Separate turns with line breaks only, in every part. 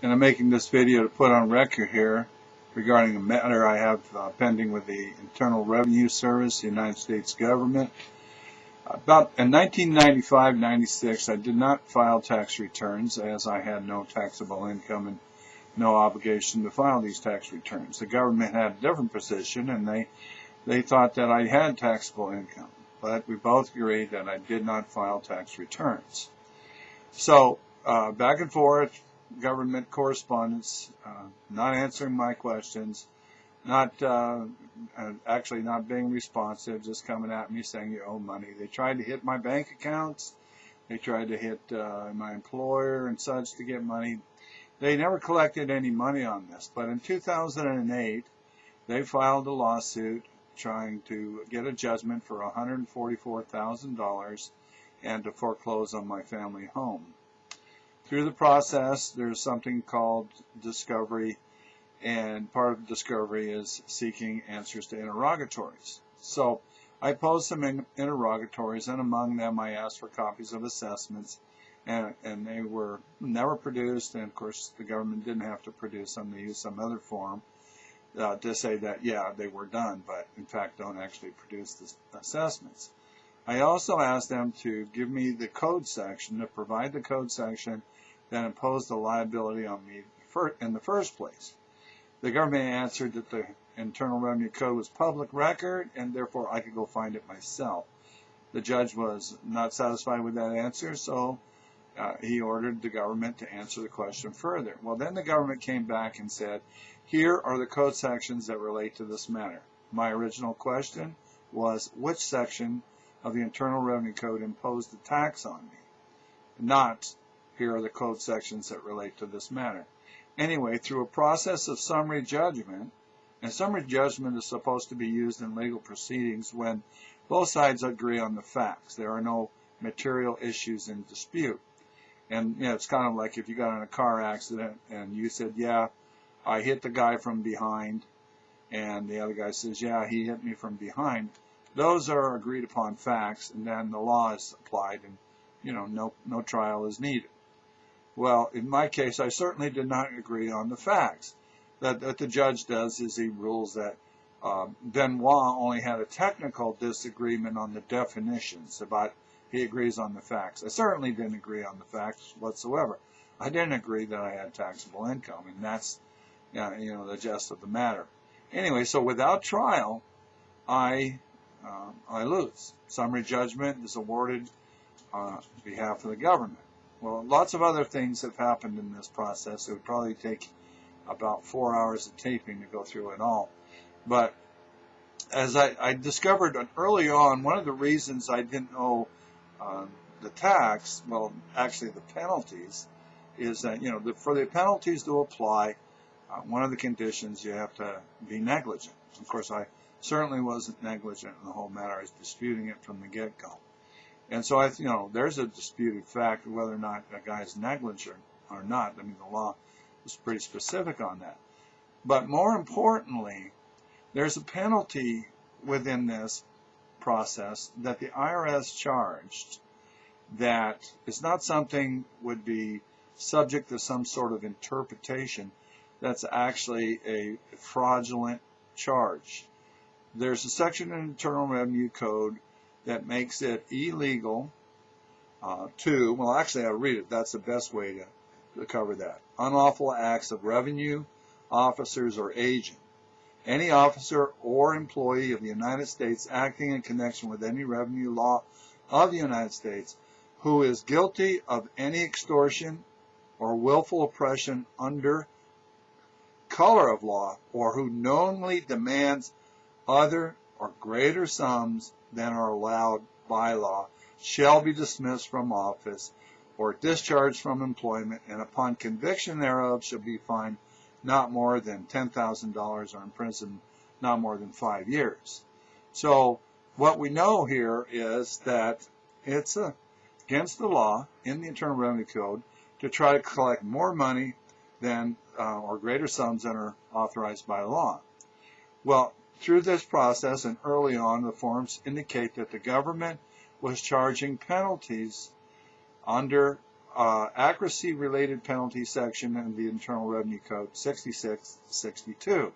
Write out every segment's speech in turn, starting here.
And I'm making this video to put on record here regarding a matter I have pending with the Internal Revenue Service, the United States government. About in 1995-96, I did not file tax returns as I had no taxable income and no obligation to file these tax returns. The government had a different position, and they thought that I had taxable income, but we both agreed that I did not file tax returns. So back and forth, government correspondence, not answering my questions, not actually not being responsive, just coming at me saying you owe money. They tried to hit my bank accounts. They tried to hit my employer and such to get money. They never collected any money on this, but in 2008, they filed a lawsuit trying to get a judgment for $144,000 and to foreclose on my family home. Through the process, there's something called discovery, and part of discovery is seeking answers to interrogatories. So I posed some interrogatories, and among them I asked for copies of assessments, and they were never produced, and of course the government didn't have to produce them. They used some other form to say that, yeah, they were done, but in fact don't actually produce the assessments. I also asked them to give me the code section, to provide the code section that imposed the liability on me in the first place. The government answered that the Internal Revenue Code was public record, and therefore I could go find it myself. The judge was not satisfied with that answer, so he ordered the government to answer the question further. Well, then the government came back and said, here are the code sections that relate to this matter. My original question was, which section of the Internal Revenue Code imposed the tax on me? Not, here are the code sections that relate to this matter. Anyway, through a process of summary judgment, and summary judgment is supposed to be used in legal proceedings when both sides agree on the facts. There are no material issues in dispute. And you know, it's kind of like if you got in a car accident and you said, yeah, I hit the guy from behind, and the other guy says, yeah, he hit me from behind. Those are agreed upon facts, and then the law is applied, and you know, no trial is needed. Well, in my case, I certainly did not agree on the facts. That the judge does is he rules that Benoit only had a technical disagreement on the definitions, but he agrees on the facts. I certainly didn't agree on the facts whatsoever. I didn't agree that I had taxable income, and that's the gist of the matter. Anyway, so without trial, I lose. Summary judgment is awarded on behalf of the government. Well, lots of other things have happened in this process. It would probably take about 4 hours of taping to go through it all. But as I discovered early on, one of the reasons I didn't owe the tax, well, actually the penalties, is that, for the penalties to apply, one of the conditions you have to be negligent. Of course, I certainly wasn't negligent in the whole matter. I was disputing it from the get-go. And so, there's a disputed fact of whether or not a guy is negligent or not. I mean, the law is pretty specific on that. But more importantly, there's a penalty within this process that the IRS charged that is not something would be subject to some sort of interpretation. That's actually a fraudulent charge. There's a section in the Internal Revenue Code that makes it illegal well, actually I'll read it. That's the best way to cover that. Unlawful acts of revenue officers or agent. Any officer or employee of the United States acting in connection with any revenue law of the United States who is guilty of any extortion or willful oppression under color of law, or who knowingly demands other or greater sums than are allowed by law, shall be dismissed from office or discharged from employment, and upon conviction thereof shall be fined not more than $10,000 or imprisoned not more than 5 years. So what we know here is that it's against the law in the Internal Revenue Code to try to collect more money than or greater sums than are authorized by law. Well, through this process and early on, the forms indicate that the government was charging penalties under accuracy-related penalty section in the Internal Revenue Code 6662,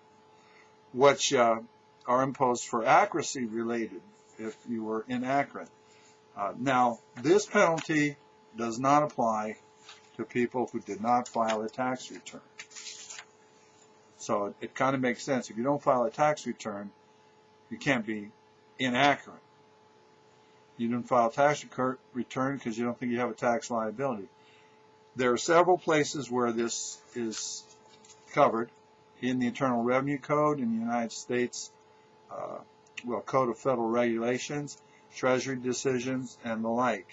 which are imposed for accuracy-related if you were inaccurate. Now, this penalty does not apply to people who did not file a tax return. So it kind of makes sense. If you don't file a tax return, you can't be inaccurate. You didn't file a tax return because you don't think you have a tax liability. There are several places where this is covered in the Internal Revenue Code in the United States, Code of Federal Regulations, Treasury decisions, and the like.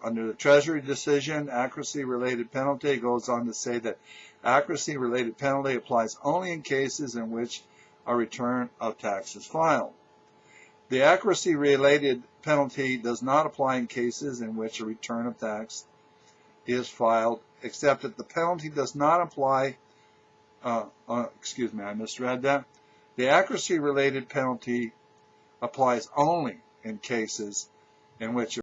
Under the Treasury decision, accuracy-related penalty goes on to say that accuracy-related penalty applies only in cases in which a return of tax is filed. The accuracy-related penalty does not apply in cases in which a return of tax is filed, except that the penalty does not apply, excuse me, I misread that. The accuracy-related penalty applies only in cases in which